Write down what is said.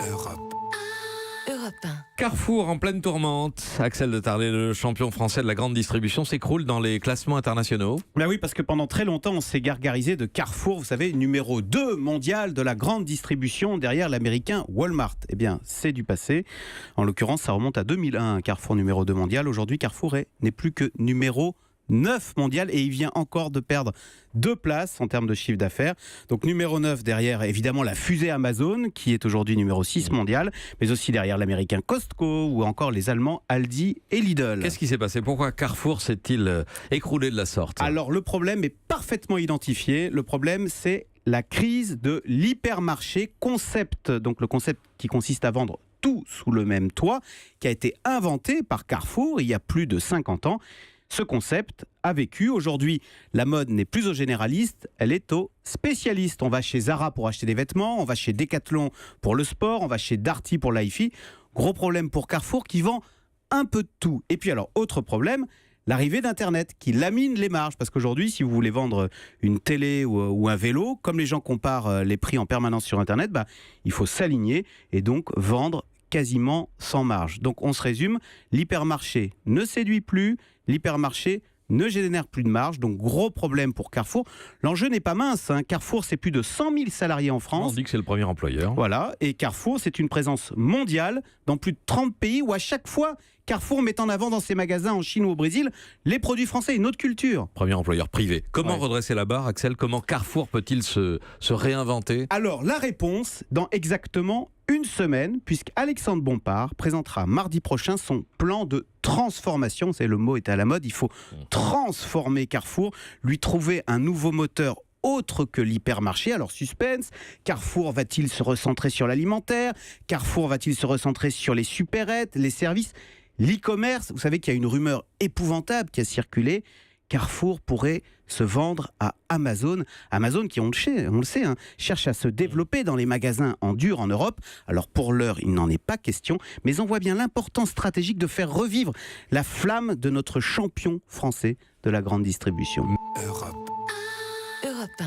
Europe. Europe 1. Carrefour en pleine tourmente. Axel de Tarlet, le champion français de la grande distribution, s'écroule dans les classements internationaux. Ben oui, parce que pendant très longtemps, on s'est gargarisé de Carrefour, vous savez, numéro 2 mondial de la grande distribution derrière l'américain Walmart. Eh bien, c'est du passé. En l'occurrence, ça remonte à 2001, Carrefour numéro 2 mondial. Aujourd'hui, Carrefour n'est plus que numéro 9 mondial et il vient encore de perdre 2 places en termes de chiffre d'affaires. Donc numéro 9 derrière évidemment la fusée Amazon qui est aujourd'hui numéro 6 mondial, mais aussi derrière l'américain Costco ou encore les allemands Aldi et Lidl. Qu'est-ce qui s'est passé? Pourquoi Carrefour s'est-il écroulé de la sorte? Alors le problème est parfaitement identifié. Le problème c'est la crise de l'hypermarché concept. Donc le concept qui consiste à vendre tout sous le même toit, qui a été inventé par Carrefour il y a plus de 50 ans. Ce concept a vécu. Aujourd'hui, la mode n'est plus aux généralistes, elle est aux spécialistes. On va chez Zara pour acheter des vêtements, on va chez Decathlon pour le sport, on va chez Darty pour l'hi-fi. Gros problème pour Carrefour qui vend un peu de tout. Et puis alors, autre problème, l'arrivée d'Internet qui lamine les marges. Parce qu'aujourd'hui, si vous voulez vendre une télé ou un vélo, comme les gens comparent les prix en permanence sur Internet, il faut s'aligner et donc vendre quasiment sans marge. Donc on se résume, l'hypermarché ne séduit plus, l'hypermarché ne génère plus de marge, donc gros problème pour Carrefour. L'enjeu n'est pas mince, hein. Carrefour c'est plus de 100 000 salariés en France. On dit que c'est le premier employeur. Voilà, et Carrefour c'est une présence mondiale dans plus de 30 pays où à chaque fois Carrefour met en avant dans ses magasins en Chine ou au Brésil les produits français, une autre culture. Premier employeur privé. Comment redresser la barre, Axel? Comment Carrefour peut-il se réinventer? Alors la réponse dans exactement une semaine, puisque Alexandre Bompard présentera mardi prochain son plan de transformation. C'est le mot est à la mode. Il faut transformer Carrefour, lui trouver un nouveau moteur autre que l'hypermarché. Alors suspense, Carrefour va-t-il se recentrer sur l'alimentaire? Carrefour va-t-il se recentrer sur les supérettes, les services, l'e-commerce? Vous savez qu'il y a une rumeur épouvantable qui a circulé. Carrefour pourrait se vendre à Amazon. Amazon qui, on le sait, cherche à se développer dans les magasins en dur en Europe. Alors pour l'heure, il n'en est pas question, mais on voit bien l'importance stratégique de faire revivre la flamme de notre champion français de la grande distribution. Europe. Europe 1.